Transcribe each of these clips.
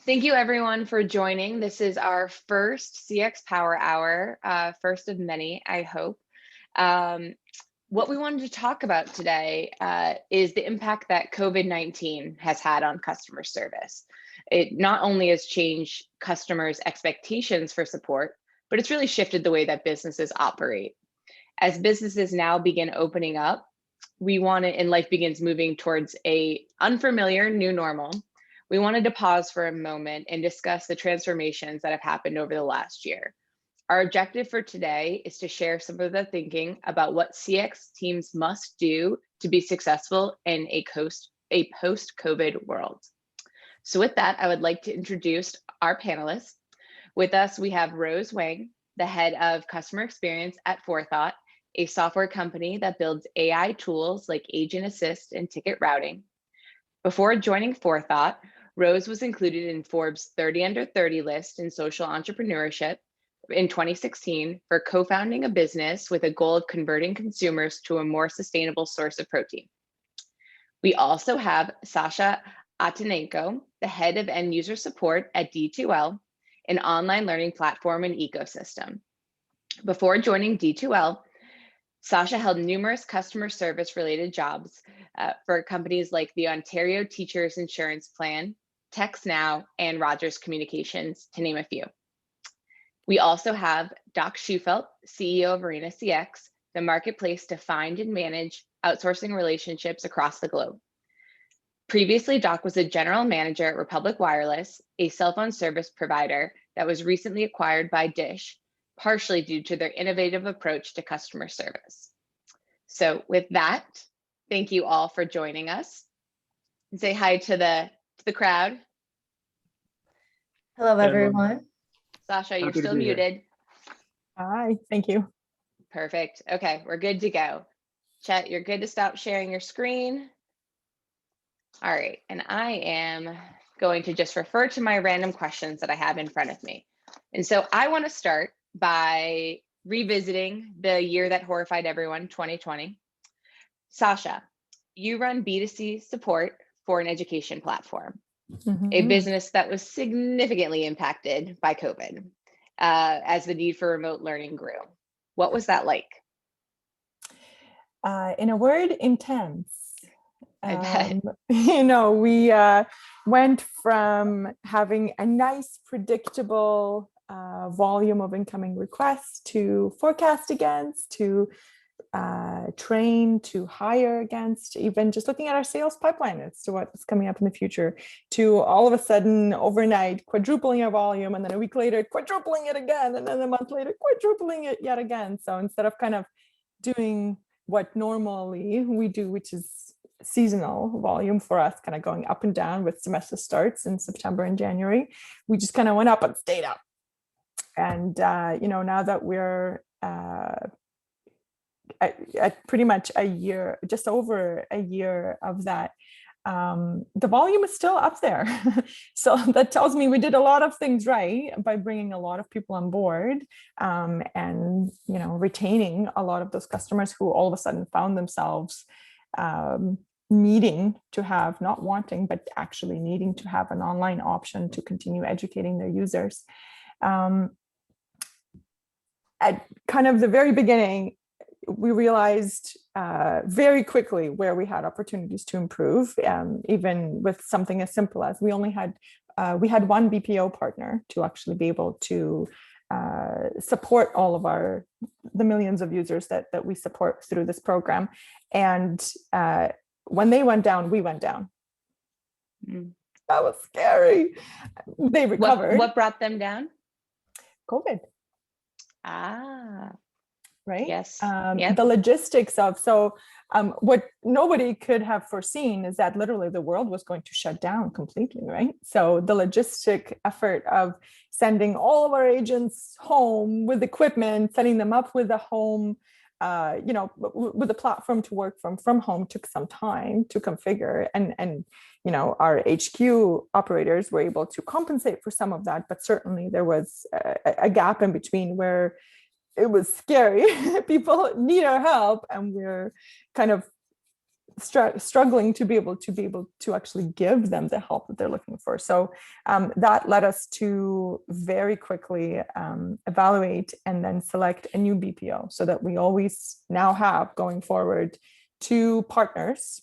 Thank you everyone for joining. This is our first CX Power Hour, first of many, I hope. What we wanted to talk about today is the impact that COVID-19 has had on customer service. It not only has changed customers' expectations for support, but it's really shifted the way that businesses operate. As businesses now begin opening up, and life begins moving towards a unfamiliar new normal. We wanted to pause for a moment and discuss the transformations that have happened over the last year. Our objective for today is to share some of the thinking about what CX teams must do to be successful in a post-COVID world. So with that, I would like to introduce our panelists. With us, we have Rose Wang, the head of customer experience at Forethought, a software company that builds AI tools like agent assist and ticket routing. Before joining Forethought, Rose was included in Forbes 30 Under 30 list in social entrepreneurship in 2016 for co-founding a business with a goal of converting consumers to a more sustainable source of protein. We also have Sasha Atanenko, the head of end user support at D2L, an online learning platform and ecosystem. Before joining D2L, Sasha held numerous customer service related jobs for companies like the Ontario Teachers Insurance Plan, TextNow, and Rogers Communications, to name a few. We also have Doc Schufelt, CEO of Arena CX, the marketplace to find and manage outsourcing relationships across the globe. Previously, Doc was a general manager at Republic Wireless, a cell phone service provider that was recently acquired by Dish, partially due to their innovative approach to customer service. So with that, thank you all for joining us. Say hi to the crowd. Hello, everyone. Sasha, you're still muted. Hi, thank you. Perfect. Okay, we're good to go. Chet, you're good to stop sharing your screen. All right, and I am going to just refer to my random questions that I have in front of me. And so I want to start by revisiting the year that horrified everyone, 2020. Sasha, you run B2C support for an education platform, a business that was significantly impacted by COVID as the need for remote learning grew. What was that like? In a word, intense. I bet. We went from having a nice, predictable volume of incoming requests to forecast against, to train, to hire against, even just looking at our sales pipeline as to what's coming up in the future, to all of a sudden overnight quadrupling our volume, and then a week later quadrupling it again, and then a month later quadrupling it yet again. So instead of kind of doing what normally we do, which is seasonal volume for us, kind of going up and down with semester starts in September and January, we just kind of went up and stayed up. And now that we're at pretty much a year, just over a year of that, the volume is still up there. So that tells me we did a lot of things right by bringing a lot of people on board, and retaining a lot of those customers who all of a sudden found themselves needing to have, not wanting, but actually needing to have an online option to continue educating their users. At kind of the very beginning, we realized very quickly where we had opportunities to improve, even with something as simple as we had one BPO partner to actually be able to support all of the millions of users that we support through this program. And when they went down, we went down. That was scary. They recovered. What brought them down? COVID. Right? Yes. The logistics of, what nobody could have foreseen is that literally the world was going to shut down completely, right? So the logistic effort of sending all of our agents home with equipment, setting them up with a home, with a platform to work from home took some time to configure, and our HQ operators were able to compensate for some of that, but certainly there was a gap in between where it was scary. People need our help, and we're kind of struggling to be able to actually give them the help that they're looking for. So that led us to very quickly evaluate and then select a new BPO, so that we always now have, going forward, two partners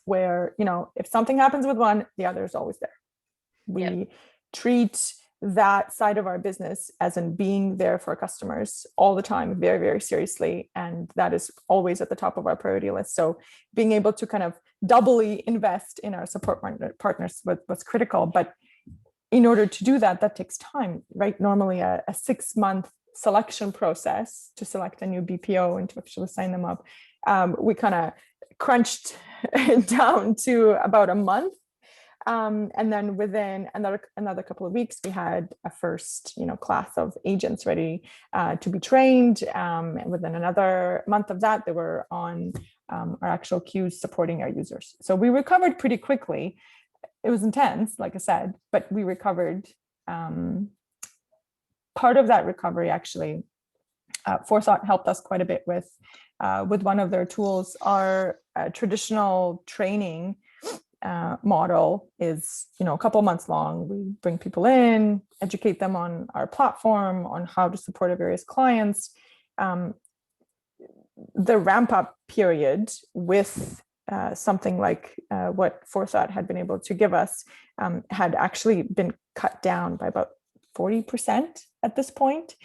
where, if something happens with one, the other is always there. We Yep. treat that side of our business as in being there for customers all the time, very, very seriously. And that is always at the top of our priority list. So being able to kind of doubly invest in our support partners was critical. But in order to do that, that takes time, right? Normally a 6-month selection process to select a new BPO and to actually sign them up. We kind of crunched it down to about a month. And then within another couple of weeks, we had a first, class of agents ready to be trained. And within another month of that, they were on our actual queues supporting our users. So we recovered pretty quickly. It was intense, like I said, but we recovered. Part of that recovery, actually, Forethought helped us quite a bit with one of their tools. Our traditional training model is, a couple months long. We bring people in, educate them on our platform, on how to support our various clients. The ramp up period with something like what Forethought had been able to give us had actually been cut down by about 40% at this point.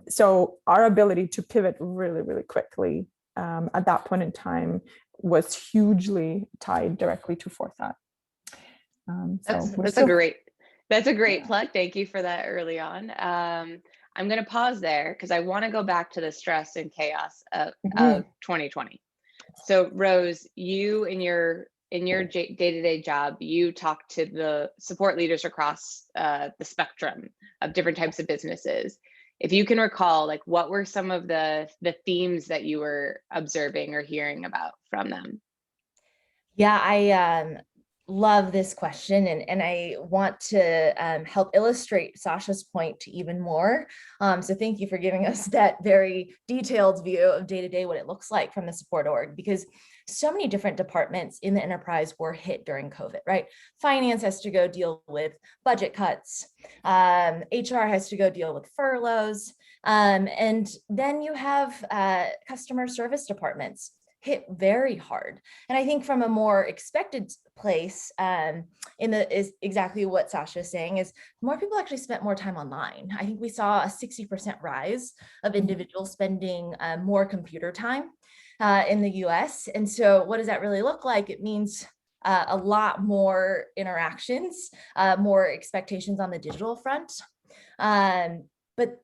So our ability to pivot really, really quickly at that point in time was hugely tied directly to Forethought. That's a great plug. Thank you for that early on. I'm going to pause there because I want to go back to the stress and chaos of 2020. So Rose, you in your day-to-day job, you talk to the support leaders across the spectrum of different types of businesses. If you can recall, like, what were some of the themes that you were observing or hearing about from them? Yeah, I love this question, and I want to help illustrate Sasha's point even more. So thank you for giving us that very detailed view of day-to-day what it looks like from the support org, because so many different departments in the enterprise were hit during COVID, right? Finance has to go deal with budget cuts. HR has to go deal with furloughs. And then you have customer service departments hit very hard. And I think from a more expected place, is exactly what Sasha is saying, is more people actually spent more time online. I think we saw a 60% rise of individuals spending more computer time in the US. And so what does that really look like? It means a lot more interactions, more expectations on the digital front. But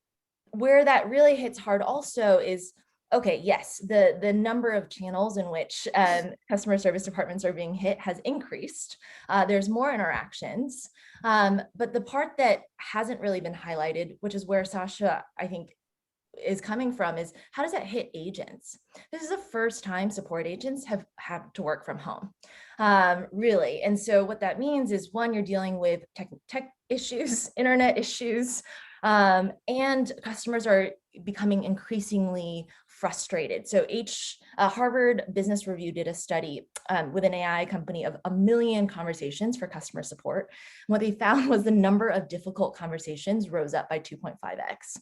where that really hits hard also is, okay, yes, the number of channels in which customer service departments are being hit has increased. There's more interactions. But the part that hasn't really been highlighted, which is where Sasha, I think, is coming from, is how does that hit agents? This is the first time support agents have had to work from home, really. And so what that means is, one, you're dealing with tech issues, internet issues, and customers are becoming increasingly frustrated. So Harvard Business Review did a study with an AI company of 1 million conversations for customer support. And what they found was the number of difficult conversations rose up by 2.5x.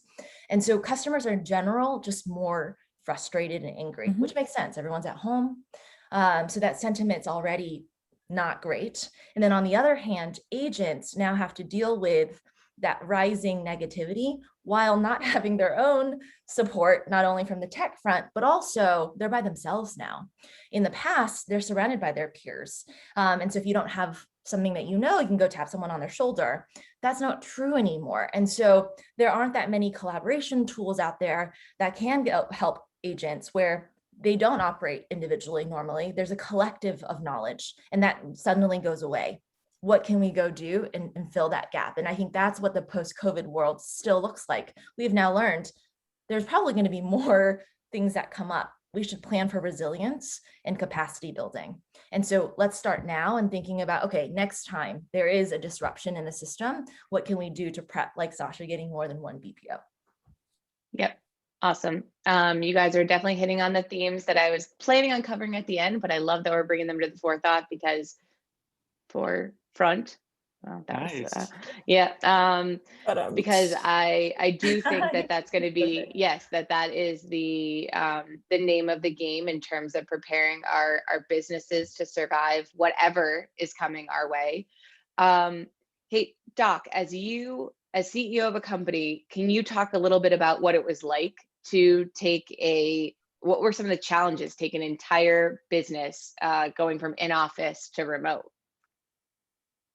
And so customers are in general just more frustrated and angry, which makes sense. Everyone's at home. So that sentiment's already not great. And then on the other hand, agents now have to deal with that rising negativity while not having their own support, not only from the tech front, but also they're by themselves now. In the past, they're surrounded by their peers. And so if you don't have something that you can go tap someone on their shoulder. That's not true anymore. And so there aren't that many collaboration tools out there that can help agents where they don't operate individually normally. There's a collective of knowledge, and that suddenly goes away. What can we go do and fill that gap? And I think that's what the post-COVID world still looks like. We've now learned there's probably going to be more things that come up. We should plan for resilience and capacity building. And so let's start now and thinking about, okay, next time there is a disruption in the system, what can we do to prep, like Sasha, getting more than one BPO? Yep. Awesome. You guys are definitely hitting on the themes that I was planning on covering at the end, but I love that we're bringing them to the forethought because forefront. Well, that was Nice. yeah. Because But I do think that that's going to be, yes, that is the name of the game in terms of preparing our businesses to survive whatever is coming our way. Hey, Doc, as CEO of a company, can you talk a little bit about what it was like to what were some of the challenges take an entire business going from in office to remote?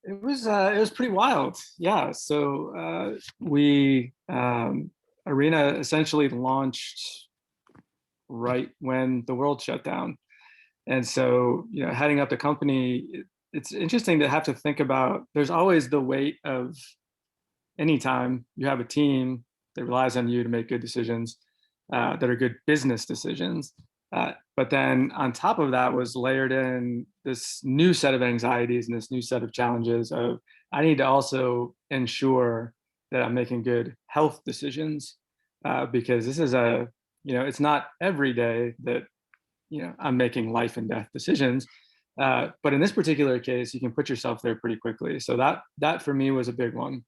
It was pretty wild. Yeah. So we Arena essentially launched right when the world shut down. And so, heading up the company, it's interesting to have to think about, there's always the weight of anytime you have a team that relies on you to make good decisions, that are good business decisions. But then on top of that was layered in this new set of anxieties and this new set of challenges of, I need to also ensure that I'm making good health decisions, because this is it's not every day that I'm making life and death decisions. But in this particular case, you can put yourself there pretty quickly. So that for me was a big one,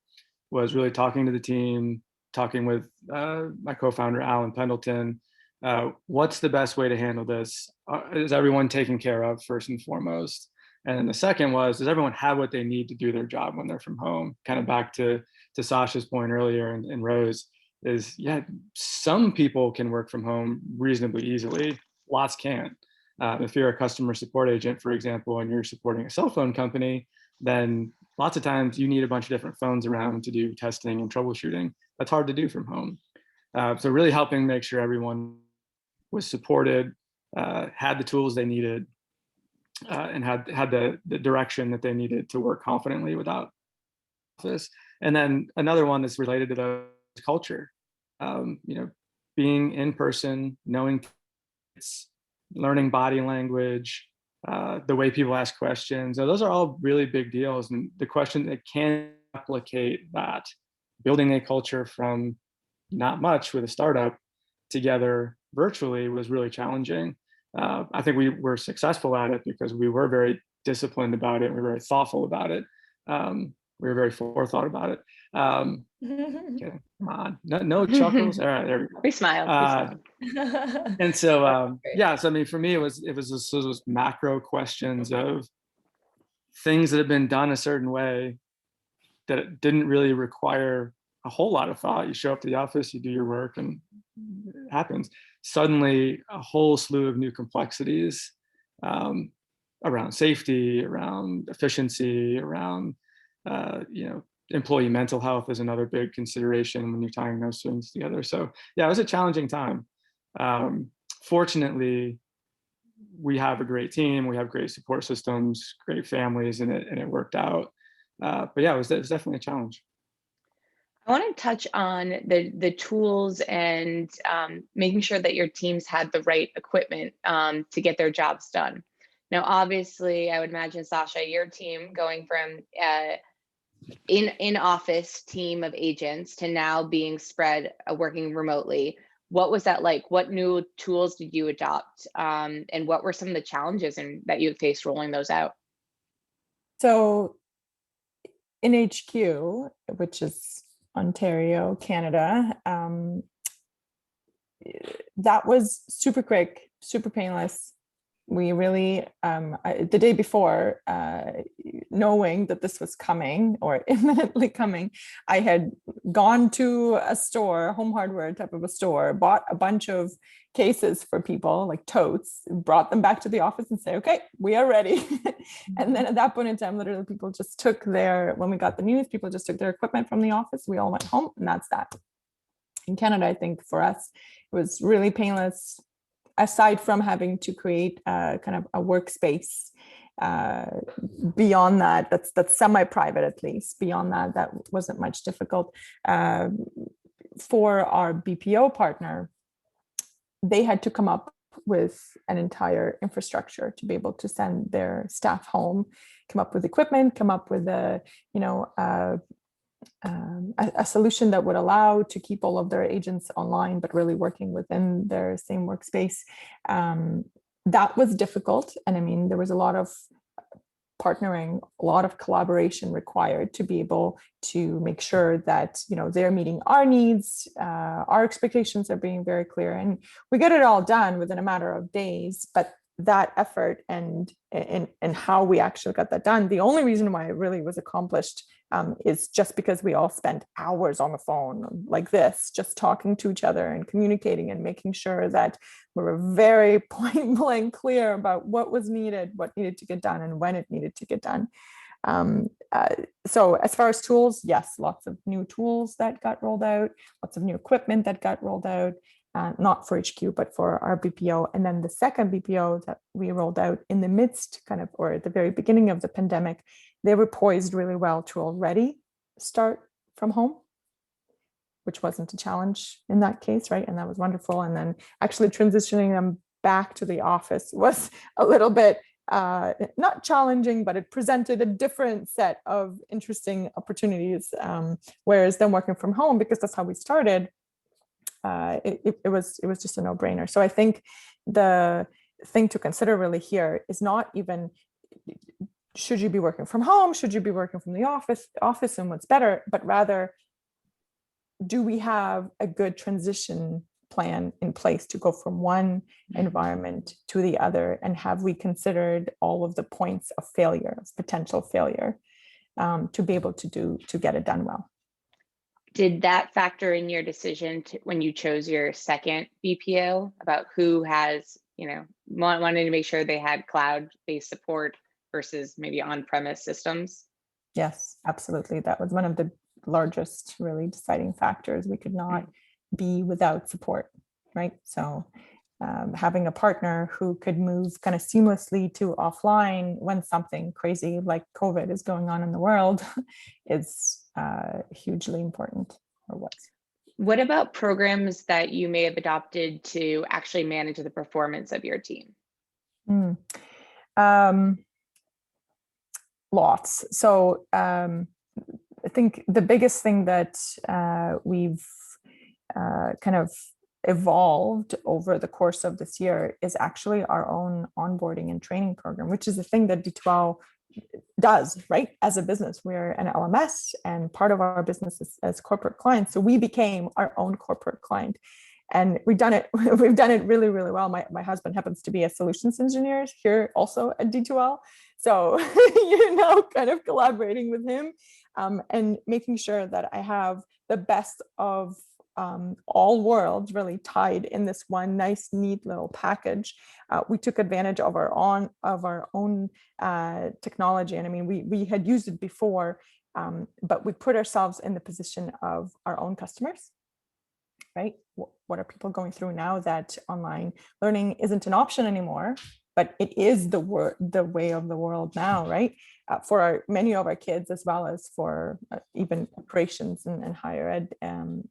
was really talking to the team, talking with my co-founder, Alan Pendleton. What's the best way to handle this? Is everyone taken care of first and foremost? And then the second was, does everyone have what they need to do their job when they're from home? Kind of back to Sasha's point earlier and Rose is, yeah, some people can work from home reasonably easily. Lots can't. If you're a customer support agent, for example, and you're supporting a cell phone company, then lots of times you need a bunch of different phones around to do testing and troubleshooting. That's hard to do from home. So really helping make sure everyone was supported, had the tools they needed, and had the direction that they needed to work confidently without this. And then another one that's related to the culture, being in person, knowing it's learning body language, the way people ask questions. So those are all really big deals. And the question that can replicate that, building a culture from not much with a startup together virtually was really challenging. I think we were successful at it because we were very disciplined about it. We were very thoughtful about it. We were very forethought about it. Okay, come on, no chuckles. All right, there we go. We smiled. And so, yeah, so I mean, for me, it was those macro questions of things that have been done a certain way that it didn't really require a whole lot of thought. You show up to the office, you do your work, and it happens. Suddenly, a whole slew of new complexities around safety, around efficiency, around employee mental health is another big consideration when you're tying those things together. So yeah, it was a challenging time. Fortunately, we have a great team, we have great support systems, great families, and it worked out. But yeah, it was definitely a challenge. I want to touch on the tools and making sure that your teams had the right equipment to get their jobs done. Now, obviously, I would imagine, Sasha, your team going from in office team of agents to now being spread working remotely. What was that like? What new tools did you adopt? And what were some of the challenges that you faced rolling those out? So in HQ, which is Ontario, Canada, that was super quick, super painless. We really, the day before, knowing that this was coming or imminently coming, I had gone to a store, home hardware type of a store, bought a bunch of cases for people, like totes, brought them back to the office and say, okay, we are ready. And then at that point in time, literally people just took when we got the news, people just took their equipment from the office. We all went home, and that's that. In Canada, I think for us, it was really painless. Aside from having to create kind of a workspace, beyond that, that's semi-private at least. Beyond that wasn't much difficult. For our BPO partner, they had to come up with an entire infrastructure to be able to send their staff home, come up with equipment, come up with a solution that would allow to keep all of their agents online, but really working within their same workspace. That was difficult. And I mean, there was a lot of partnering, a lot of collaboration required to be able to make sure that, you know, they're meeting our needs, our expectations are being very clear, and we get it all done within a matter of days. But that effort and how we actually got that done, the only reason why it really was accomplished is just because we all spent hours on the phone like this, just talking to each other and communicating and making sure that we were very point blank clear about what was needed, what needed to get done, and when it needed to get done. So as far as tools, yes, lots of new tools that got rolled out, lots of new equipment that got rolled out, not for HQ, but for our BPO. And then the second BPO that we rolled out in the midst kind of, or at the very beginning of the pandemic, they were poised really well to already start from home, which wasn't a challenge in that case, right? And that was wonderful. And then actually transitioning them back to the office was a little bit not challenging, but it presented a different set of interesting opportunities. Whereas then working from home, because that's how we started, it was just a no-brainer. So I think the thing to consider really here is not even, should you be working from home? Should you be working from the office, and what's better, but rather, do we have a good transition plan in place to go from one environment to the other? And have we considered all of the points of failure, of potential failure, to be able to get it done well? Did that factor in your decision when you chose your second BPO about who has, you know, wanting to make sure they had cloud-based support versus maybe on-premise systems? Yes, absolutely. That was one of the largest really deciding factors. We could not be without support, right? So having a partner who could move kind of seamlessly to offline when something crazy like COVID is going on in the world is hugely important, or was. What about programs that you may have adopted to actually manage the performance of your team? Lots. So I think the biggest thing that we've kind of evolved over the course of this year is actually our own onboarding and training program, which is the thing that D2L does, right? As a business, we're an LMS, and part of our business is as corporate clients. So we became our own corporate client, and we've done it really, really well. My husband happens to be a solutions engineer here also at D2L. So, kind of collaborating with him and making sure that I have the best of all worlds really tied in this one nice, neat little package. We took advantage of our own technology, and I mean, we had used it before, but we put ourselves in the position of our own customers. Right? What are people going through now that online learning isn't an option anymore, but it is the way of the world now, right? For many of our kids, as well as for even operations and higher ed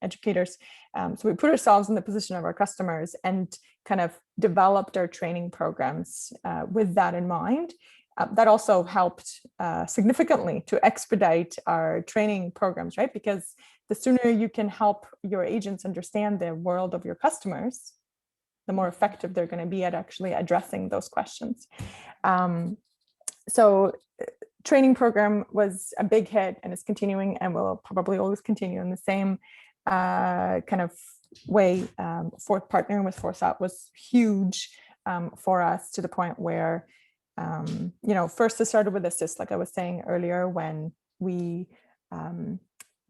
educators. So we put ourselves in the position of our customers and kind of developed our training programs with that in mind. That also helped significantly to expedite our training programs, right? Because the sooner you can help your agents understand the world of your customers, the more effective they're going to be at actually addressing those questions. So training program was a big hit, and it's continuing, and will probably always continue in the same kind of way. Partnering with Forethought was huge for us, to the point where, first it started with Assist, like I was saying earlier, when we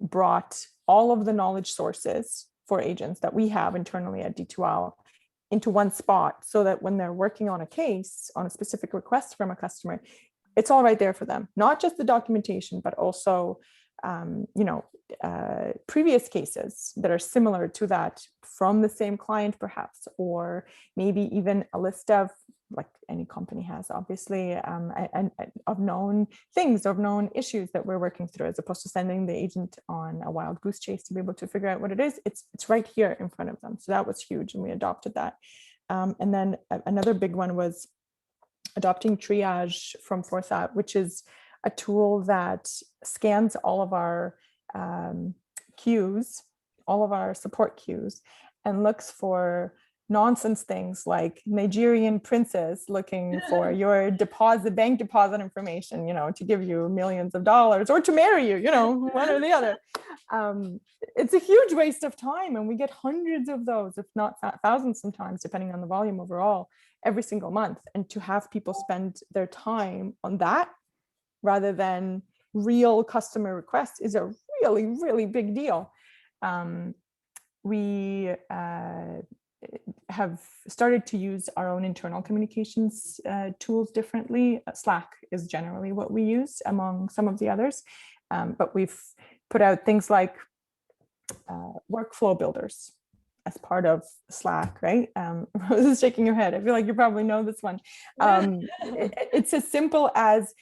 brought all of the knowledge sources for agents that we have internally at D2L into one spot, so that when they're working on a case, on a specific request from a customer, it's all right there for them. Not just the documentation, but also, previous cases that are similar to that from the same client, perhaps, or maybe even a list of, like any company has, obviously, and of known things, of known issues that we're working through, as opposed to sending the agent on a wild goose chase to be able to figure out what it is. It's right here in front of them. So that was huge, and we adopted that. And then another big one was adopting Triage from Forethought, which is a tool that scans all of our queues, all of our support queues, and looks for nonsense things like Nigerian princess looking for your bank deposit information, to give you millions of dollars or to marry you, one or the other. It's a huge waste of time, and we get hundreds of those, if not thousands sometimes, depending on the volume overall, every single month. And to have people spend their time on that rather than real customer requests is a really, really big deal. We have started to use our own internal communications tools differently. Slack is generally what we use among some of the others, but we've put out things like workflow builders as part of Slack, right? Rose is shaking her head. I feel like you probably know this one. It's as simple as,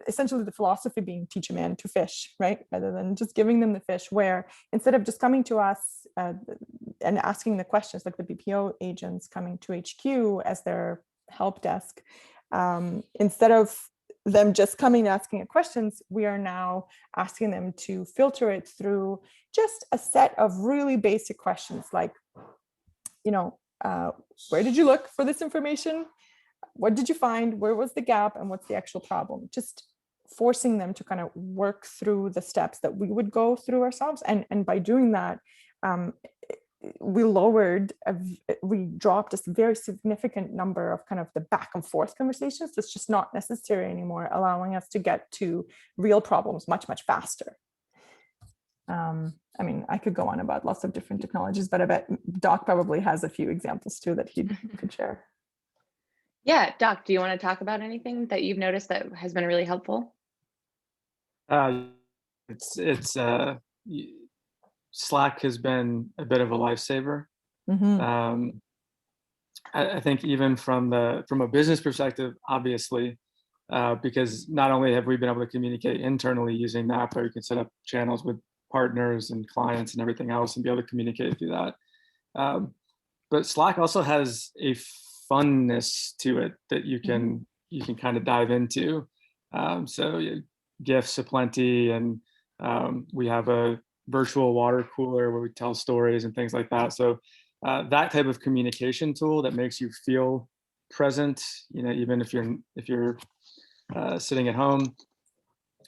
essentially the philosophy being teach a man to fish, right? Rather than just giving them the fish, where instead of just coming to us and asking the questions, like the BPO agents coming to HQ as their help desk, instead of them just coming and asking questions, we are now asking them to filter it through just a set of really basic questions like, where did you look for this information? What did you find? Where was the gap? And what's the actual problem? Just forcing them to kind of work through the steps that we would go through ourselves. And by doing that, we dropped a very significant number of kind of the back and forth conversations. That's just not necessary anymore, allowing us to get to real problems much, much faster. I could go on about lots of different technologies, but I bet Doc probably has a few examples too that he could share. Yeah, Doc, do you want to talk about anything that you've noticed that has been really helpful? Slack has been a bit of a lifesaver. Mm-hmm. I think even from a business perspective, obviously, because not only have we been able to communicate internally using that, but you can set up channels with partners and clients and everything else and be able to communicate through that. But Slack also has a funness to it that you can kind of dive into. So gifts aplenty, and we have a virtual water cooler where we tell stories and things like that. So that type of communication tool that makes you feel present, even if you're sitting at home,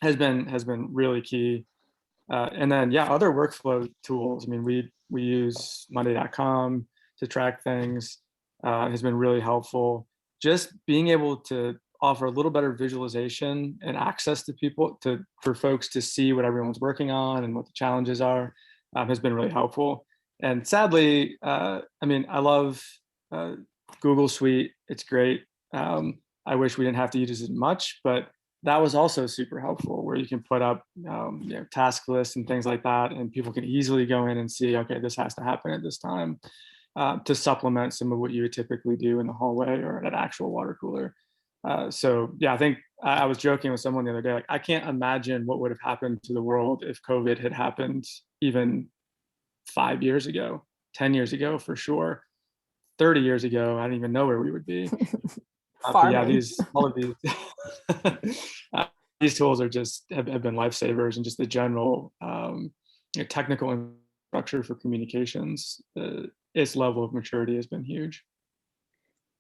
has been really key. And then other workflow tools. We use Monday.com to track things. Has been really helpful. Just being able to offer a little better visualization and access to people, for folks to see what everyone's working on and what the challenges are, has been really helpful. And sadly, I love Google Suite. It's great. I wish we didn't have to use it as much, but that was also super helpful, where you can put up task lists and things like that, and people can easily go in and see, okay, this has to happen at this time, to supplement some of what you would typically do in the hallway or at an actual water cooler. I think I was joking with someone the other day, like, I can't imagine what would have happened to the world if COVID had happened even 5 years ago, 10 years ago, for sure. 30 years ago, I don't even know where we would be. All of these tools are have been lifesavers, and just the general technical infrastructure for communications. Its level of maturity has been huge.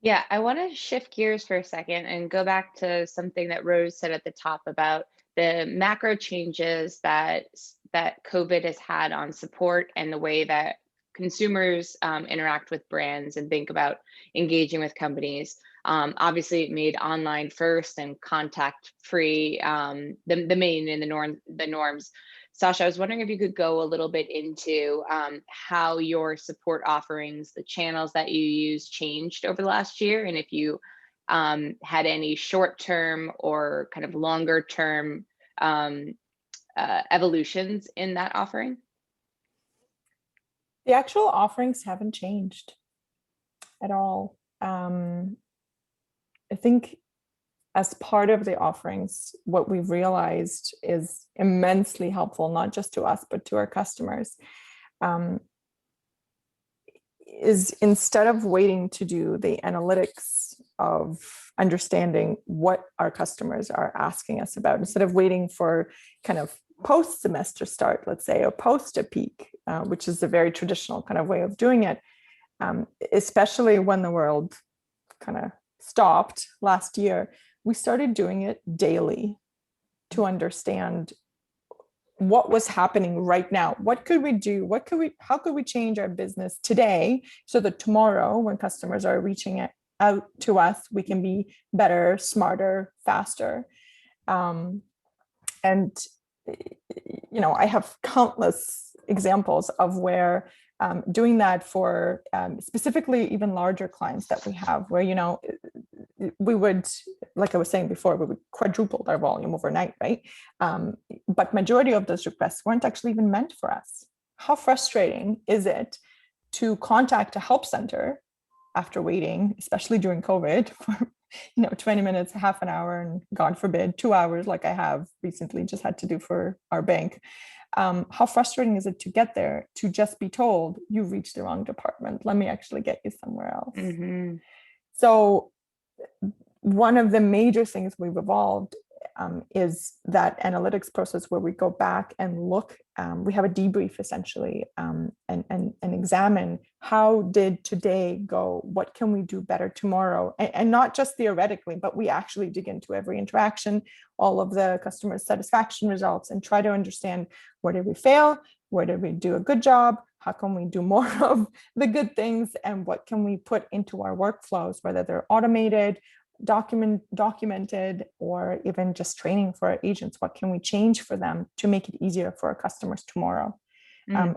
Yeah, I want to shift gears for a second and go back to something that Rose said at the top about the macro changes that COVID has had on support and the way that consumers interact with brands and think about engaging with companies. Obviously, it made online first and contact free the main and the norms. Sasha, I was wondering if you could go a little bit into how your support offerings, the channels that you use, changed over the last year, and if you had any short-term or kind of longer-term evolutions in that offering. The actual offerings haven't changed at all. I think as part of the offerings, what we've realized is immensely helpful, not just to us, but to our customers, is instead of waiting to do the analytics of understanding what our customers are asking us about, instead of waiting for kind of post semester start, let's say, or post a peak, which is a very traditional kind of way of doing it, especially when the world kind of stopped last year, we started doing it daily to understand what was happening right now. What could we do? How could we change our business today so that tomorrow, when customers are reaching out to us, we can be better, smarter, faster. And I have countless examples of where doing that for specifically even larger clients that we have, where we would, like I was saying before, we would quadruple our volume overnight, right? But majority of those requests weren't actually even meant for us. How frustrating is it to contact a help center after waiting, especially during COVID, for 20 minutes, half an hour, and God forbid, 2 hours, like I have recently just had to do for our bank. How frustrating is it to get there, to just be told, you've reached the wrong department, let me actually get you somewhere else. Mm-hmm. So one of the major things we've evolved is that analytics process where we go back and look, we have a debrief essentially, and examine how did today go, what can we do better tomorrow, and not just theoretically, but we actually dig into every interaction, all of the customer satisfaction results, and try to understand where did we fail, where did we do a good job, how can we do more of the good things, and what can we put into our workflows, whether they're automated, documented, or even just training for our agents. What can we change for them to make it easier for our customers tomorrow?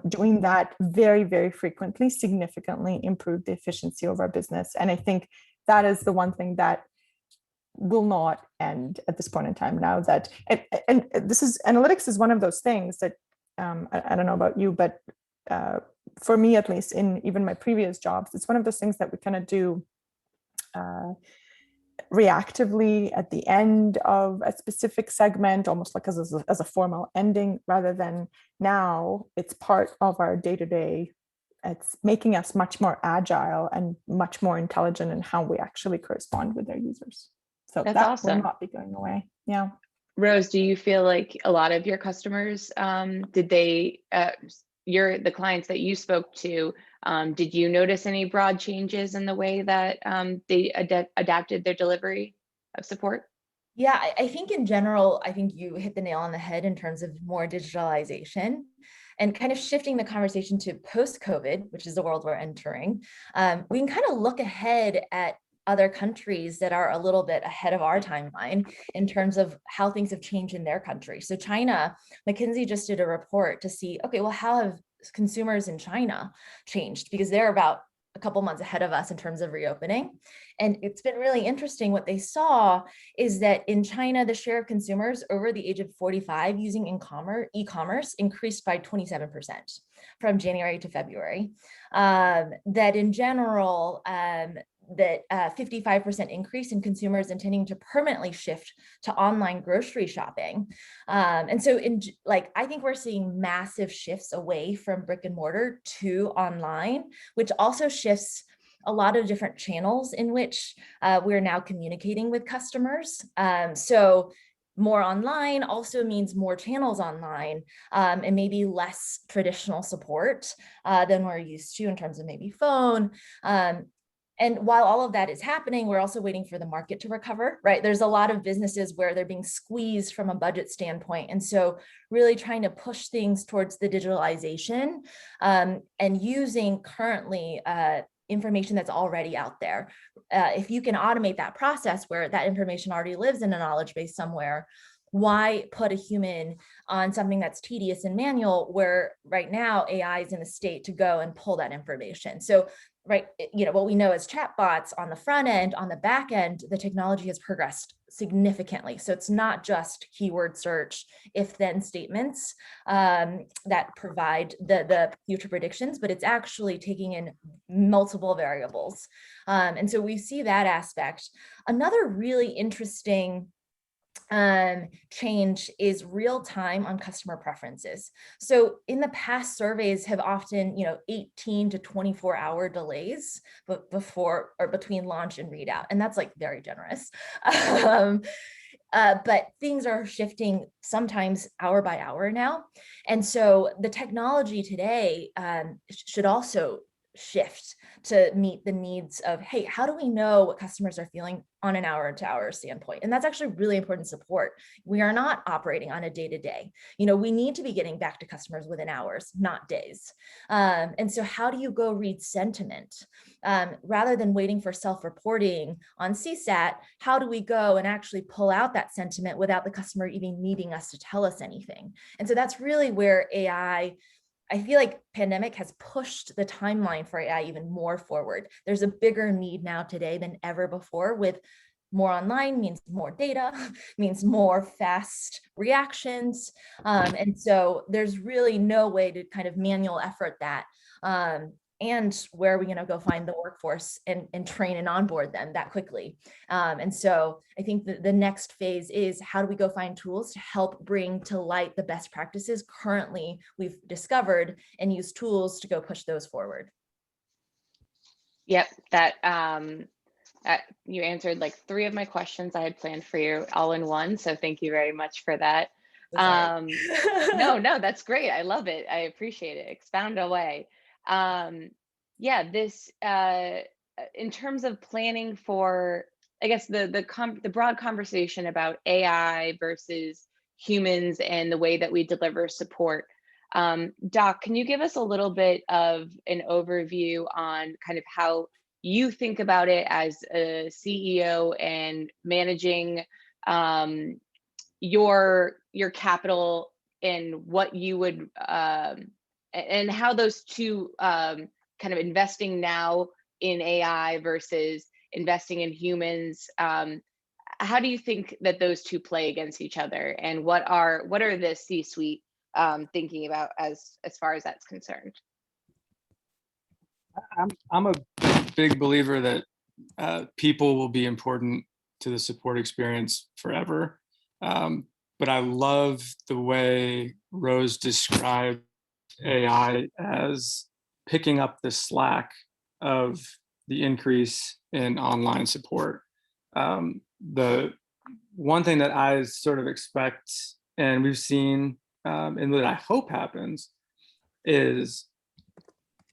Doing that very, very frequently significantly improved the efficiency of our business. And I think that is the one thing that will not end at this point in time now. That and this is, analytics is one of those things that I don't know about you, but for me, at least in even my previous jobs, it's one of those things that we kind of do reactively at the end of a specific segment, almost like as a formal ending, rather than now it's part of our day-to-day. It's making us much more agile and much more intelligent in how we actually correspond with our users. So that's that awesome. will not be going away. Yeah. Rose, do you feel like a lot of your customers, did they, the clients that you spoke to, did you notice any broad changes in the way that they adapted their delivery of support? Yeah, I think in general, I think you hit the nail on the head in terms of more digitalization and kind of shifting the conversation to post-COVID, which is the world we're entering. We can kind of look ahead at other countries that are a little bit ahead of our timeline in terms of how things have changed in their country. So China, McKinsey just did a report to see, okay, well, how have consumers in China changed? Because they're about a couple months ahead of us in terms of reopening. And it's been really interesting. What they saw is that in China, the share of consumers over the age of 45 using e-commerce increased by 27% from January to February. That in general, that 55% increase in consumers intending to permanently shift to online grocery shopping. And so I think we're seeing massive shifts away from brick and mortar to online, which also shifts a lot of different channels in which we're now communicating with customers. So more online also means more channels online, and maybe less traditional support than we're used to in terms of maybe phone. And while all of that is happening, we're also waiting for the market to recover, right? There's a lot of businesses where they're being squeezed from a budget standpoint. And so really trying to push things towards the digitalization and using currently information that's already out there. If you can automate that process where that information already lives in a knowledge base somewhere, why put a human on something that's tedious and manual, where right now AI is in a state to go and pull that information? So right, what we know as chatbots on the front end, on the back end, the technology has progressed significantly. So it's not just keyword search, if then statements that provide the future predictions, but it's actually taking in multiple variables. And so we see that aspect. Another really interesting change is real time on customer preferences. So in the past, surveys have often, 18 to 24 hour delays before or between launch and readout. And that's like very generous. but things are shifting sometimes hour by hour now. And so the technology today should also shift to meet the needs of, hey, how do we know what customers are feeling on an hour to hour standpoint? And that's actually really important support. We are not operating on a day-to-day. We need to be getting back to customers within hours, not days. And so how do you go read sentiment? Rather than waiting for self-reporting on CSAT, how do we go and actually pull out that sentiment without the customer even needing us to tell us anything? And so that's really where I feel like pandemic has pushed the timeline for AI even more forward. There's a bigger need now today than ever before, with more online means more data, means more fast reactions. And so there's really no way to kind of manual effort that. And where are we going to go find the workforce and train and onboard them that quickly? And so I think that the next phase is, how do we go find tools to help bring to light the best practices currently we've discovered, and use tools to go push those forward? Yep, you answered like 3 of my questions I had planned for you all in one. So thank you very much for that. No, that's great. I love it. I appreciate it. Expound away. Yeah, this in terms of planning for, I guess, the broad conversation about AI versus humans and the way that we deliver support. Doc, can you give us a little bit of an overview on kind of how you think about it as a CEO and managing your capital, and what you would and how those two kind of investing now in AI versus investing in humans, how do you think that those two play against each other, and what are the C-suite thinking about as far as that's concerned? I'm a big believer that people will be important to the support experience forever. But I love the way Rose described AI as picking up the slack of the increase in online support. The one thing that I sort of expect, and we've seen, and that I hope happens, is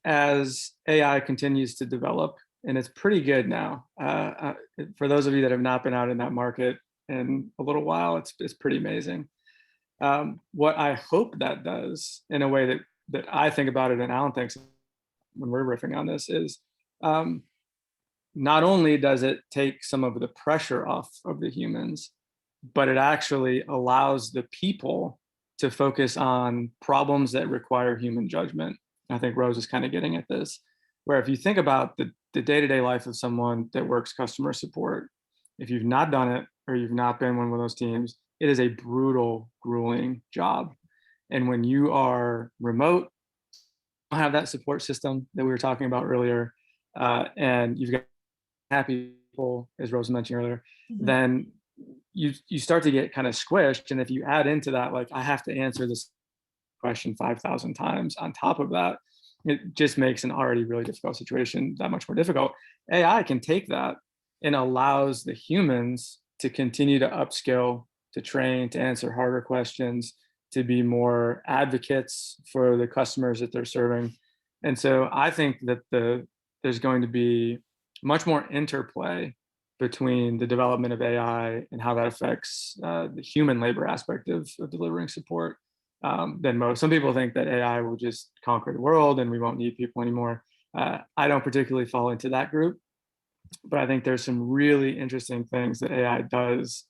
as AI continues to develop, and it's pretty good now. For those of you that have not been out in that market in a little while, it's pretty amazing. What I hope that does, in a way that I think about it, and Alan thinks when we're riffing on this, is not only does it take some of the pressure off of the humans, but it actually allows the people to focus on problems that require human judgment. I think Rose is kind of getting at this, where if you think about the day-to-day life of someone that works customer support, if you've not done it or you've not been one of those teams, it is a brutal, grueling job. And when you are remote, you don't have that support system that we were talking about earlier, and you've got happy people, as Rose mentioned earlier, then you start to get kind of squished. And if you add into that, like, I have to answer this question 5,000 times on top of that, it just makes an already really difficult situation that much more difficult. AI can take that and allows the humans to continue to upskill, to train, to answer harder questions, to be more advocates for the customers that they're serving. And so I think that there's going to be much more interplay between the development of AI and how that affects the human labor aspect of delivering support than most. Some people think that AI will just conquer the world and we won't need people anymore. I don't particularly fall into that group, but I think there's some really interesting things that AI does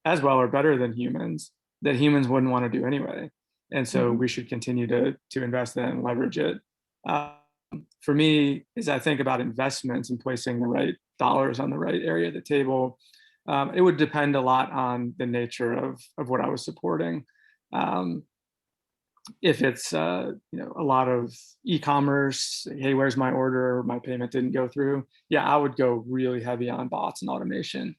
as well or better than humans, that humans wouldn't want to do anyway. And so we should continue to invest in and leverage it. For me, as I think about investments and placing the right dollars on the right area of the table, it would depend a lot on the nature of what I was supporting. If it's a lot of e-commerce, hey, where's my order? My payment didn't go through. Yeah, I would go really heavy on bots and automation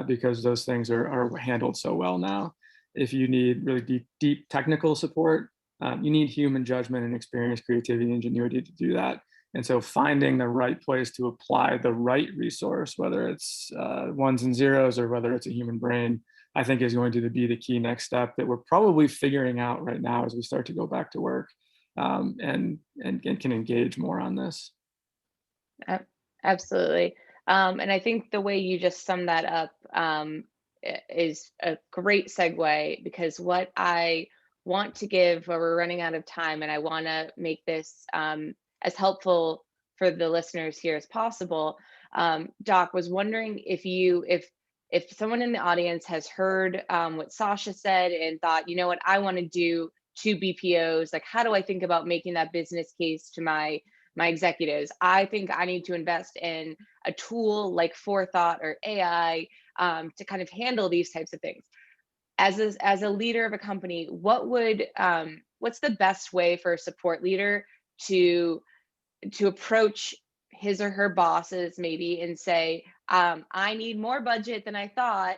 because those things are handled so well now. If you need really deep technical support, you need human judgment and experience, creativity, and ingenuity to do that. And so finding the right place to apply the right resource, whether it's ones and zeros or whether it's a human brain, I think is going to be the key next step that we're probably figuring out right now as we start to go back to work, and can engage more on this. Absolutely. And I think the way you just summed that up is a great segue, because what I want to give, where we're running out of time, and I want to make this as helpful for the listeners here as possible. Doc, was wondering if someone in the audience has heard what Sasha said and thought, you know what, I want to do 2 BPOs. Like, how do I think about making that business case to my executives? I think I need to invest in a tool like Forethought or AI to kind of handle these types of things. As a leader of a company, what's the best way for a support leader to approach his or her bosses maybe and say, I need more budget than I thought,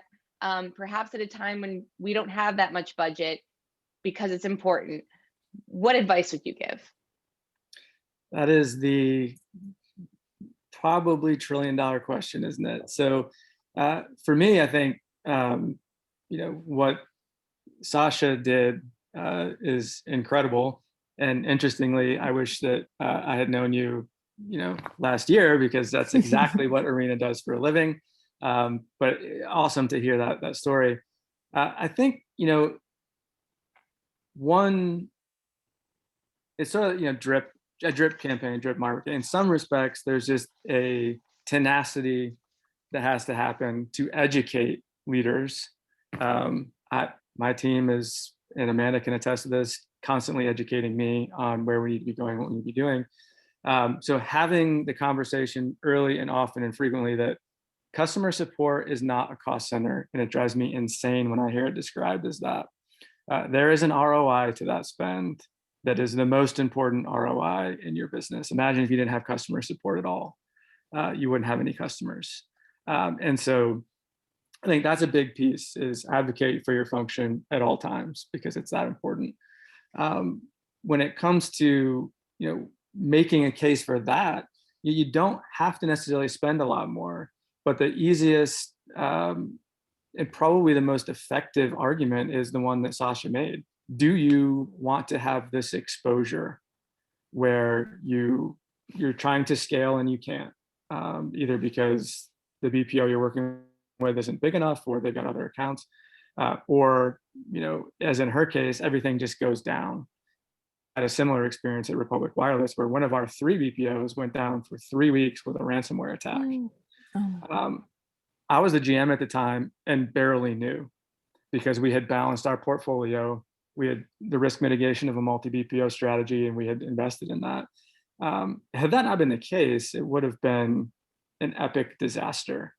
perhaps at a time when we don't have that much budget because it's important. What advice would you give? That is the probably $1 trillion question, isn't it? So for me, I think what Sasha did is incredible. And interestingly, I wish that I had known you, last year, because that's exactly what Arena does for a living. But awesome to hear that story. I think, one, it's sort of, a drip campaign, drip marketing. In some respects, there's just a tenacity that has to happen to educate leaders. My team is, and Amanda can attest to this, constantly educating me on where we need to be going, what we need to be doing. So having the conversation early and often and frequently that customer support is not a cost center, and it drives me insane when I hear it described as that. There is an ROI to that spend that is the most important ROI in your business. Imagine if you didn't have customer support at all. You wouldn't have any customers. And so I think that's a big piece, is advocate for your function at all times, because it's that important. When it comes to, making a case for that, you don't have to necessarily spend a lot more, but the easiest and probably the most effective argument is the one that Sasha made. Do you want to have this exposure where you're trying to scale and you can't, either because the BPO you're working with isn't big enough, or they've got other accounts, or, as in her case, everything just goes down. I had a similar experience at Republic Wireless, where one of our 3 BPOs went down for 3 weeks with a ransomware attack. I was the GM at the time and barely knew, because we had balanced our portfolio. We had the risk mitigation of a multi-BPO strategy, and we had invested in that. Had that not been the case, it would have been an epic disaster.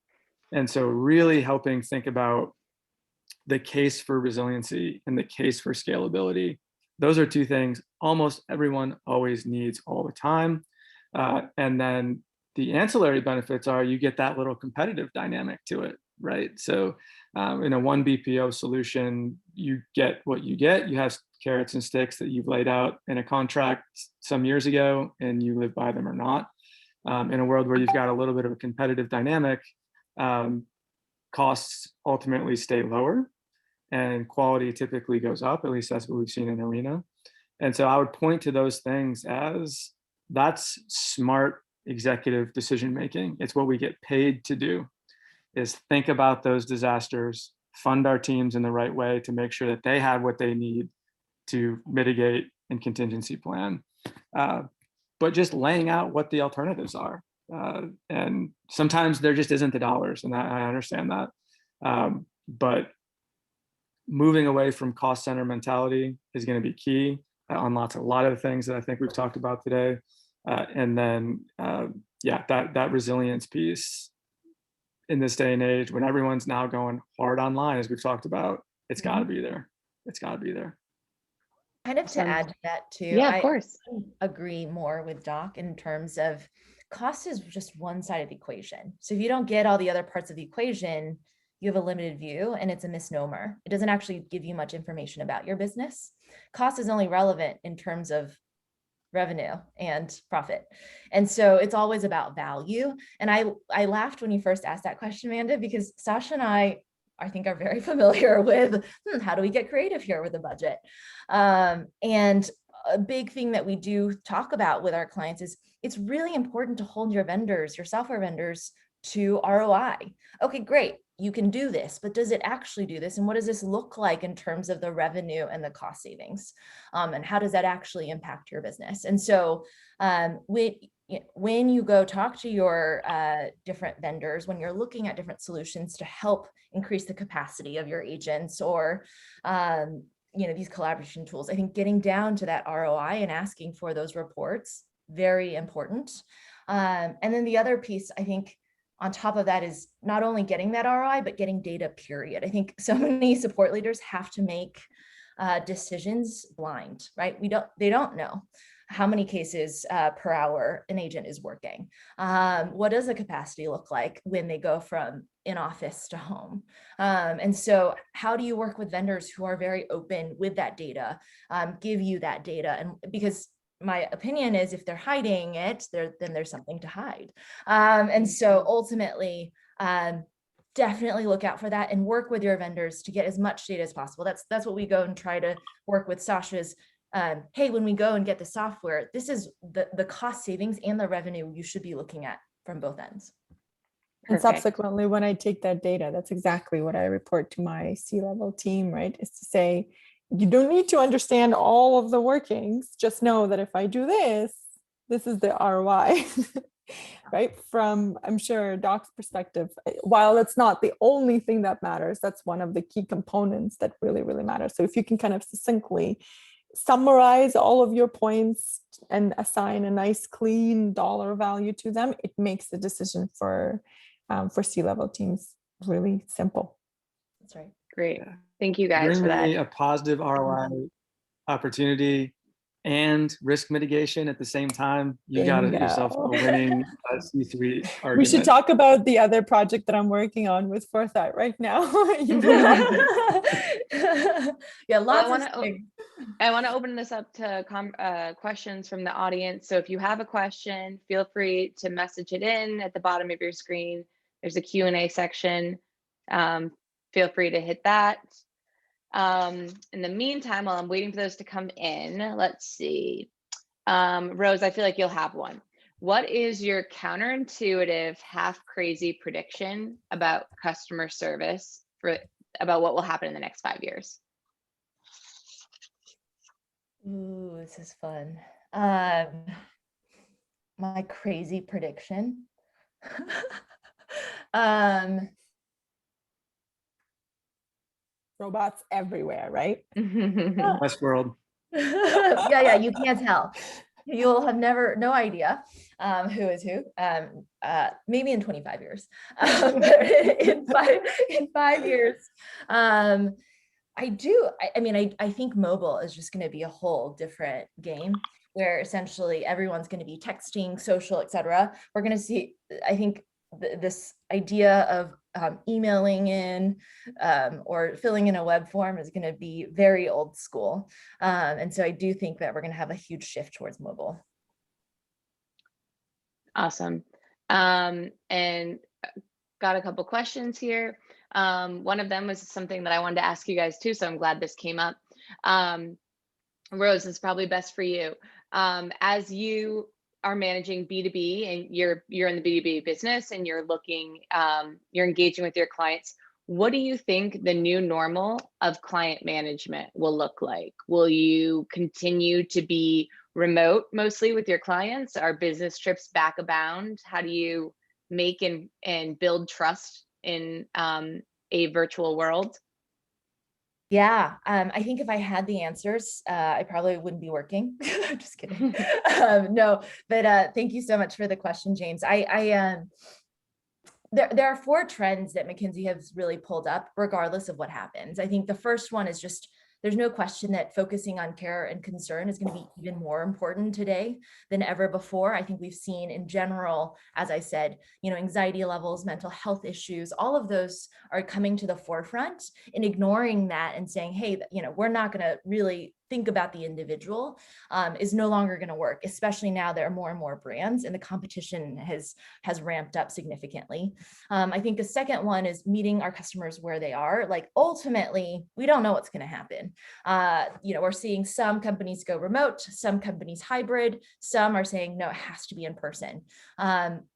And so really helping think about the case for resiliency and the case for scalability. Those are 2 things almost everyone always needs all the time. And then the ancillary benefits are you get that little competitive dynamic to it, right? So in a 1 BPO solution, you get what you get. You have carrots and sticks that you've laid out in a contract some years ago, and you live by them or not. In a world where you've got a little bit of a competitive dynamic, costs ultimately stay lower and quality typically goes up. At least that's what we've seen in Arena. And so I would point to those things as that's smart executive decision making. It's what we get paid to do, is think about those disasters, fund our teams in the right way to make sure that they have what they need to mitigate and contingency plan. But just laying out what the alternatives are. And sometimes there just isn't the dollars, and I understand that. But moving away from cost center mentality is going to be key. Unlocks a lot of the things that I think we've talked about today. And then, that resilience piece in this day and age, when everyone's now going hard online, as we've talked about, it's got to be there. It's got to be there. Kind of to add to that too, Yeah, of course. I agree more with Doc in terms of cost is just one side of the equation. So if you don't get all the other parts of the equation, you have a limited view and it's a misnomer. It doesn't actually give you much information about your business. Cost is only relevant in terms of revenue and profit. And so it's always about value. And I laughed when you first asked that question, Amanda, because Sasha and I I think are very familiar with how do we get creative here with a budget. And a big thing that we do talk about with our clients is it's really important to hold your vendors, your software vendors, to ROI. Okay, great, you can do this, but does it actually do this? And what does this look like in terms of the revenue and the cost savings? And how does that actually impact your business? And so when you go talk to your different vendors, when you're looking at different solutions to help increase the capacity of your agents or these collaboration tools, I think getting down to that ROI and asking for those reports, very important. And then the other piece, I think, on top of that is not only getting that ROI, but getting data, period. I think so many support leaders have to make decisions blind, right? They don't know how many cases per hour an agent is working. What does the capacity look like when they go from in office to home? And so how do you work with vendors who are very open with that data, give you that data? And because my opinion is if they're hiding it, then there's something to hide. And so ultimately, definitely look out for that and work with your vendors to get as much data as possible. That's what we go and try to work with Sasha's. Hey, when we go and get the software, this is the cost savings and the revenue you should be looking at from both ends. And subsequently, when I take that data, that's exactly what I report to my C-level team, right? Is to say, you don't need to understand all of the workings. Just know that if I do this, this is the ROI, right? From, I'm sure, Doc's perspective, while it's not the only thing that matters, that's one of the key components that really, really matter. So if you can kind of succinctly summarize all of your points and assign a nice, clean dollar value to them, it makes the decision for C-level teams really simple. That's right. Great. Thank you guys for that. Bring me a positive ROI opportunity and risk mitigation at the same time. You got yourself a winning C-suite argument. We should talk about the other project that I'm working on with Foresight right now. Yeah, lots of things. I want to open this up to questions from the audience. So if you have a question, feel free to message it in at the bottom of your screen. There's a Q&A section. Feel free to hit that. In the meantime, while I'm waiting for those to come in, let's see. Rose, I feel like you'll have one. What is your counterintuitive, half crazy prediction about customer service about what will happen in the next 5 years? Ooh, this is fun. My crazy prediction. Robots everywhere, right? Westworld. Yeah, you can't tell. You'll have no idea who is who. Maybe in 25 years. In 5 years. I think mobile is just going to be a whole different game where essentially everyone's going to be texting, social, etc. We're going to see, I think, this idea of emailing in or filling in a web form is going to be very old school. And so I do think that we're going to have a huge shift towards mobile. Awesome. And got a couple questions here. One of them was something that I wanted to ask you guys too, so I'm glad this came up. Rose, this is probably best for you. As you are managing B2B and you're in the B2B business and you're engaging with your clients, what do you think the new normal of client management will look like? Will you continue to be remote mostly with your clients? Are business trips back abound? How do you make and build trust in a virtual world? Yeah, I think if I had the answers, I probably wouldn't be working. Just kidding. No, but thank you so much for the question, James. There are 4 trends that McKinsey has really pulled up, regardless of what happens. I think the first one is just, there's no question that focusing on care and concern is going to be even more important today than ever before. I think we've seen in general, as I said, anxiety levels, mental health issues, all of those are coming to the forefront, and ignoring that and saying, hey, we're not going to really think about the individual is no longer going to work, especially now there are more and more brands and the competition has ramped up significantly. I think the second one is meeting our customers where they are. Like ultimately, we don't know what's going to happen. We're seeing some companies go remote, some companies hybrid, some are saying, no, it has to be in person.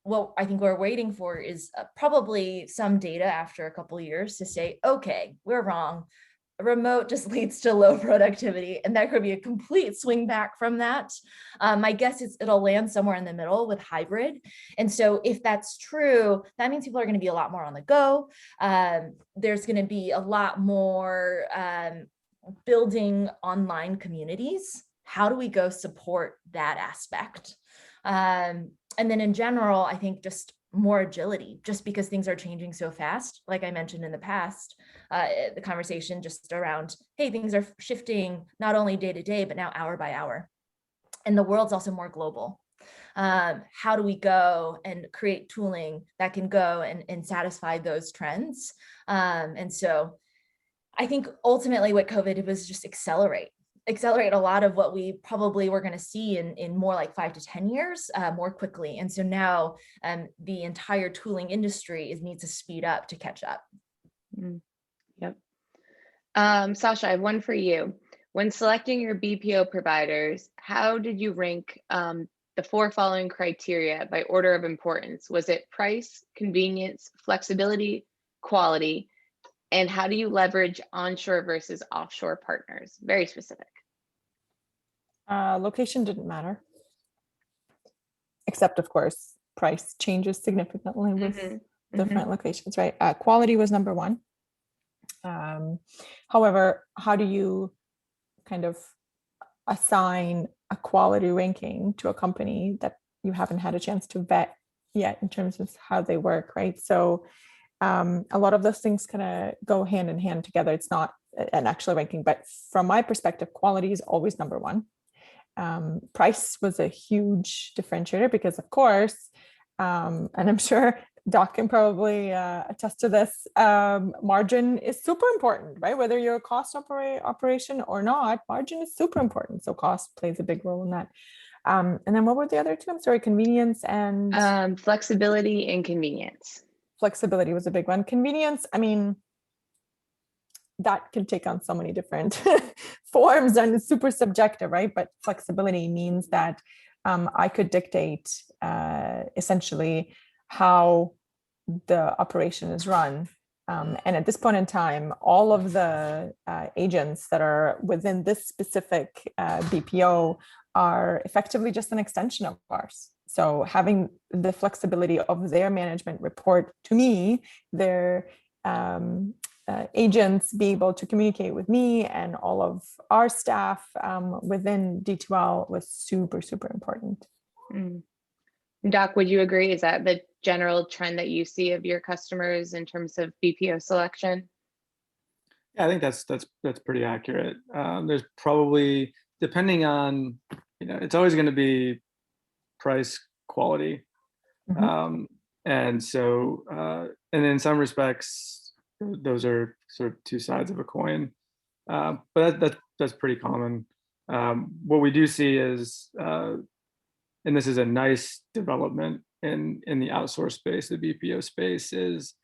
What I think we're waiting for is probably some data after a couple of years to say, okay, we're wrong. Remote just leads to low productivity, and that could be a complete swing back from that. My guess is it'll land somewhere in the middle with hybrid. And so if that's true, that means people are going to be a lot more on the go. There's going to be a lot more building online communities. How do we go support that aspect? And then in general, I think just more agility, just because things are changing so fast. Like I mentioned in the past, the conversation just around, hey, things are shifting not only day to day, but now hour by hour. And the world's also more global. How do we go and create tooling that can go and satisfy those trends? And so I think ultimately what COVID did was just accelerate a lot of what we probably were going to see in more like 5 to 10 years more quickly. And so now the entire tooling industry needs to speed up to catch up. Yep. Sasha, I have one for you. When selecting your BPO providers, how did you rank the 4 following criteria by order of importance? Was it price, convenience, flexibility, quality? And how do you leverage onshore versus offshore partners? Very specific. Location didn't matter, except of course, price changes significantly with different locations, right? Quality was number 1. However, how do you kind of assign a quality ranking to a company that you haven't had a chance to vet yet in terms of how they work, right? So a lot of those things kind of go hand in hand together. It's not an actual ranking, but from my perspective, quality is always number 1. Price was a huge differentiator because, of course, and I'm sure Doc can probably attest to this, margin is super important, right? Whether you're a cost operation or not, margin is super important. So cost plays a big role in that. And then what were the other 2? I'm sorry, convenience and flexibility and convenience. Flexibility was a big one. Convenience, I mean, that can take on so many different forms and it's super subjective, right? But flexibility means that I could dictate essentially how the operation is run. And at this point in time, all of the agents that are within this specific BPO are effectively just an extension of ours. So having the flexibility of their management report to me, their agents be able to communicate with me and all of our staff within D2L was super, super important. Doc, would you agree? Is that the general trend that you see of your customers in terms of BPO selection? Yeah, I think that's pretty accurate. There's probably, depending on, it's always going to be price, quality. And so, and in some respects, those are sort of 2 sides of a coin. But that's pretty common. What we do see is, and this is a nice development in the outsource space, the BPO space, is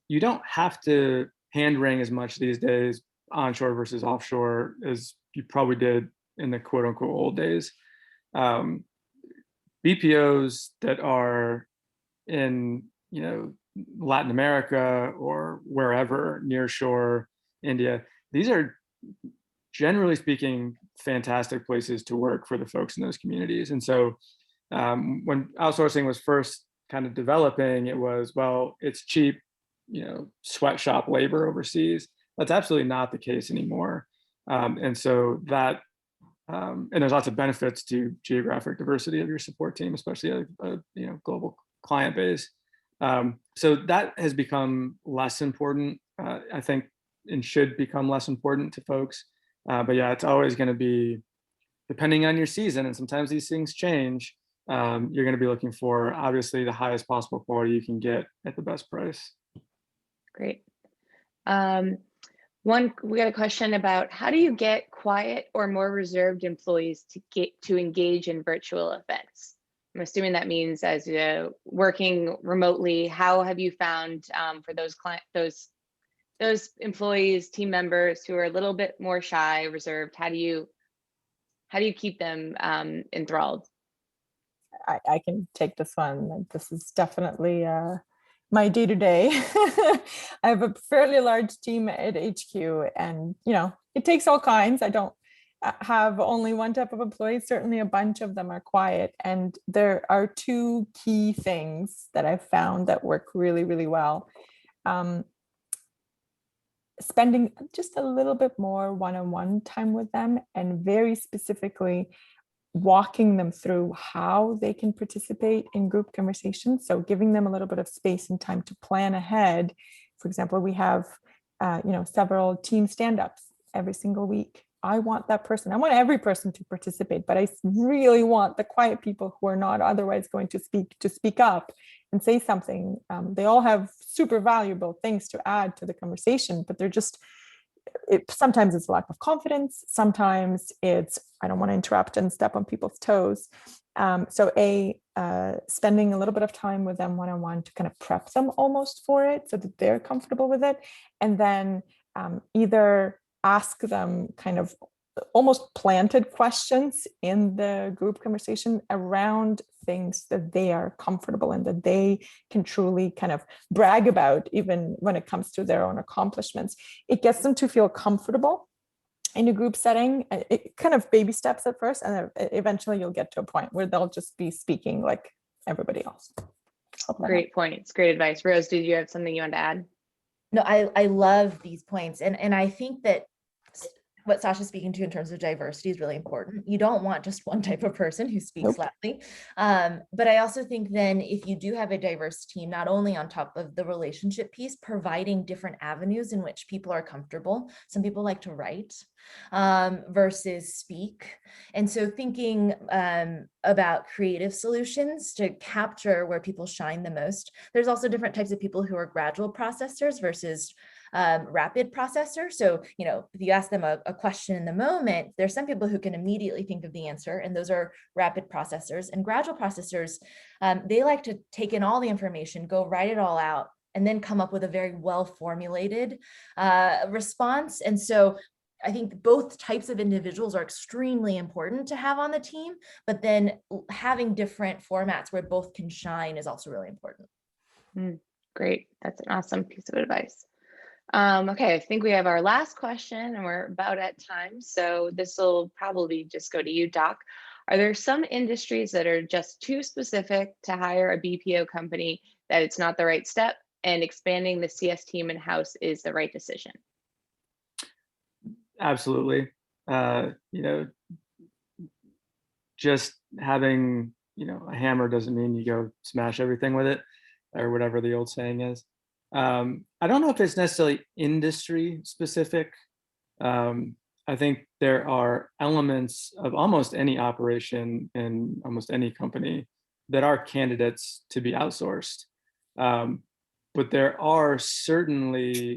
you don't have to hand wring as much these days, onshore versus offshore, as you probably did in the quote unquote old days. BPOs that are in, Latin America or wherever, near shore, India, these are generally speaking fantastic places to work for the folks in those communities. And so when outsourcing was first kind of developing, it was, well, it's cheap, sweatshop labor overseas. That's absolutely not the case anymore. And so that, and there's lots of benefits to geographic diversity of your support team, especially a global client base. So that has become less important, I think, and should become less important to folks. But yeah, it's always going to be, depending on your season, and sometimes these things change, you're going to be looking for, obviously, the highest possible quality you can get at the best price. Great. We got a question about how do you get quiet or more reserved employees to engage in virtual events? I'm assuming that means as working remotely. How have you found for those employees, team members who are a little bit more shy, reserved? How do you keep them enthralled? I can take this one. This is definitely my day-to-day. I have a fairly large team at HQ, and it takes all kinds. I don't have only one type of employee. Certainly a bunch of them are quiet, and there are two key things that I've found that work really, really well. Spending just a little bit more one-on-one time with them, and very specifically walking them through how they can participate in group conversations. So giving them a little bit of space and time to plan ahead. For example, we have several team stand-ups every single week. I want every person to participate, but I really want the quiet people who are not otherwise going to speak up and say something. They all have super valuable things to add to the conversation, but they're just, sometimes it's a lack of confidence. Sometimes it's, I don't want to interrupt and step on people's toes. Spending a little bit of time with them one-on-one to kind of prep them almost for it so that they're comfortable with it. And then either ask them kind of almost planted questions in the group conversation around things that they are comfortable in, that they can truly kind of brag about, even when it comes to their own accomplishments. It gets them to feel comfortable in a group setting. It kind of baby steps at first, and eventually you'll get to a point where they'll just be speaking like everybody else. Great points, great advice. Rose, did you have something you want to add? No, I love these points. And I think that what Sasha's speaking to in terms of diversity is really important. You don't want just one type of person who speaks loudly. But I also think then if you do have a diverse team, not only on top of the relationship piece, providing different avenues in which people are comfortable. Some people like to write versus speak. And so thinking about creative solutions to capture where people shine the most. There's also different types of people who are gradual processors versus rapid processor. So, if you ask them a question in the moment, there's some people who can immediately think of the answer, and those are rapid processors. And gradual processors, they like to take in all the information, go write it all out, and then come up with a very well-formulated response. And so I think both types of individuals are extremely important to have on the team, but then having different formats where both can shine is also really important. Great. That's an awesome piece of advice. Okay, I think we have our last question and we're about at time. So this will probably just go to you, Doc. Are there some industries that are just too specific to hire a BPO company that it's not the right step, and expanding the CS team in-house is the right decision? Absolutely. Just having, a hammer doesn't mean you go smash everything with it, or whatever the old saying is. I don't know if it's necessarily industry specific. I think there are elements of almost any operation in almost any company that are candidates to be outsourced. But there are certainly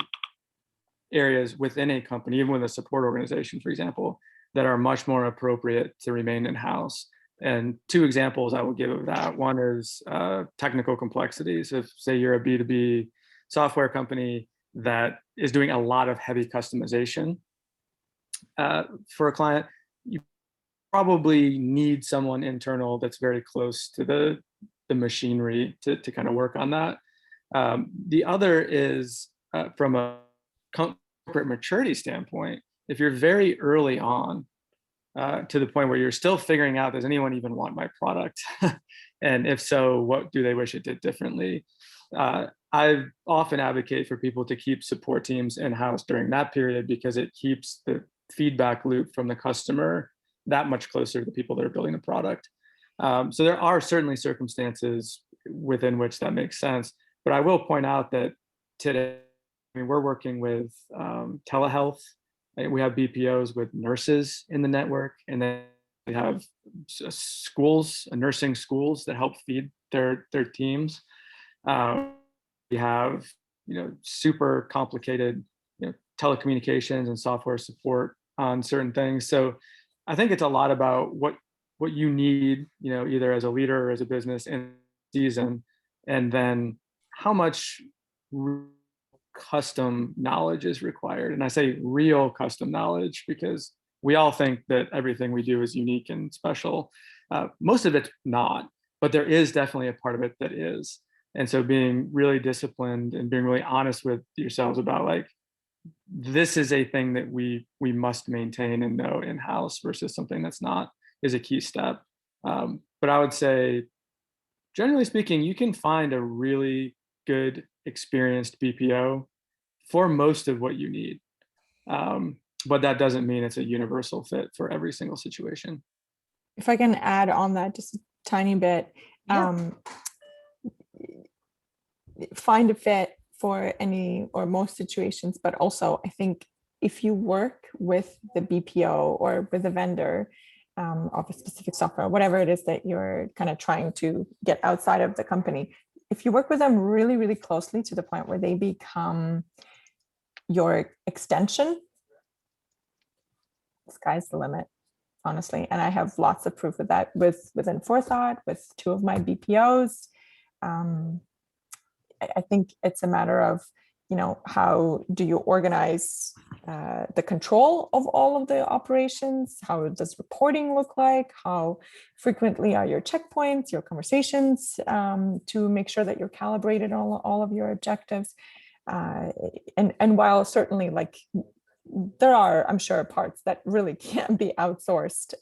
areas within a company, even with a support organization, for example, that are much more appropriate to remain in-house. And two examples I will give of that. One is technical complexities. If, say, you're a B2B software company that is doing a lot of heavy customization for a client, you probably need someone internal that's very close to the machinery to kind of work on that. The other is from a corporate maturity standpoint, if you're very early on to the point where you're still figuring out, does anyone even want my product? And if so, what do they wish it did differently? I often advocate for people to keep support teams in-house during that period, because it keeps the feedback loop from the customer that much closer to the people that are building the product. So there are certainly circumstances within which that makes sense. But I will point out that today, we're working with telehealth. We have BPOs with nurses in the network, and then we have schools, nursing schools that help feed their teams. We have super complicated telecommunications and software support on certain things. So I think it's a lot about what you need, either as a leader or as a business in season, and then how much custom knowledge is required. And I say real custom knowledge because we all think that everything we do is unique and special. Most of it's not, but there is definitely a part of it that is. And so being really disciplined and being really honest with yourselves about like, this is a thing that we must maintain and know in-house versus something that's not, is a key step. But I would say, generally speaking, you can find a really good, experienced BPO for most of what you need. But that doesn't mean it's a universal fit for every single situation. If I can add on that just a tiny bit, Yeah. Find a fit for any or most situations, but also I think if you work with the BPO or with a vendor of a specific software, whatever it is that you're kind of trying to get outside of the company, if you work with them really, really closely to the point where they become your extension, sky's the limit, honestly. And I have lots of proof of that within Forethought, with two of my BPOs. I think it's a matter of, how do you organize the control of all of the operations? How does reporting look like? How frequently are your checkpoints, your conversations, to make sure that you're calibrated on all of your objectives? And while certainly like there are, I'm sure, parts that really can't be outsourced,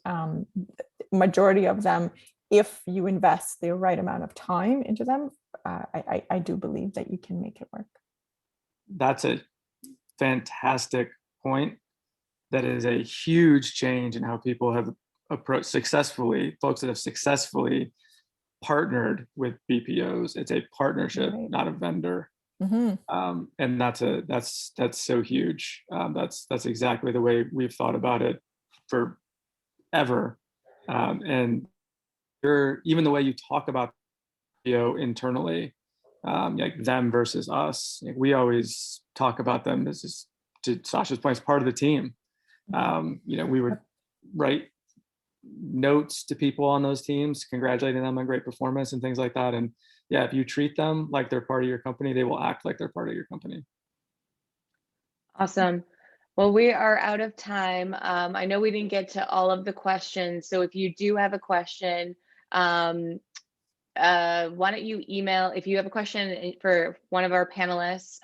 majority of them, if you invest the right amount of time into them, I do believe that you can make it work. That's a fantastic point. That is a huge change in how people have approached successfully, folks that have successfully partnered with BPOs. It's a partnership, Right. not a vendor. Mm-hmm. And that's so huge. That's exactly the way we've thought about it forever. And even the way you talk about internally, like them versus us, like we always talk about them as just, to Sasha's point, as part of the team. We would write notes to people on those teams congratulating them on great performance and things like that. And yeah, if you treat them like they're part of your company, they will act like they're part of your company. Awesome. Well, we are out of time. I know we didn't get to all of the questions, so if you do have a question, why don't you email, if you have a question for one of our panelists,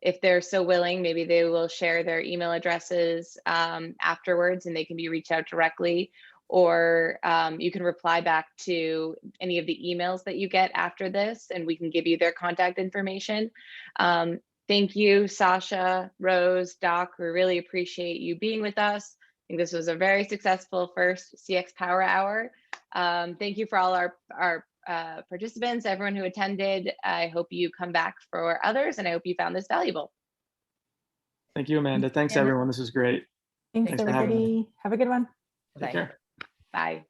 if they're so willing, maybe they will share their email addresses afterwards and they can be reached out directly, or you can reply back to any of the emails that you get after this and we can give you their contact information. Thank you, Sasha, Rose, Doc. We really appreciate you being with us. I think this was a very successful first CX Power Hour. Thank you for all our participants, everyone who attended. I hope you come back for others, and I hope you found this valuable. Thank you, Amanda. Thanks, everyone. This was great. Thanks Thanks for having me. everybody. Have a good one. Take care. Bye.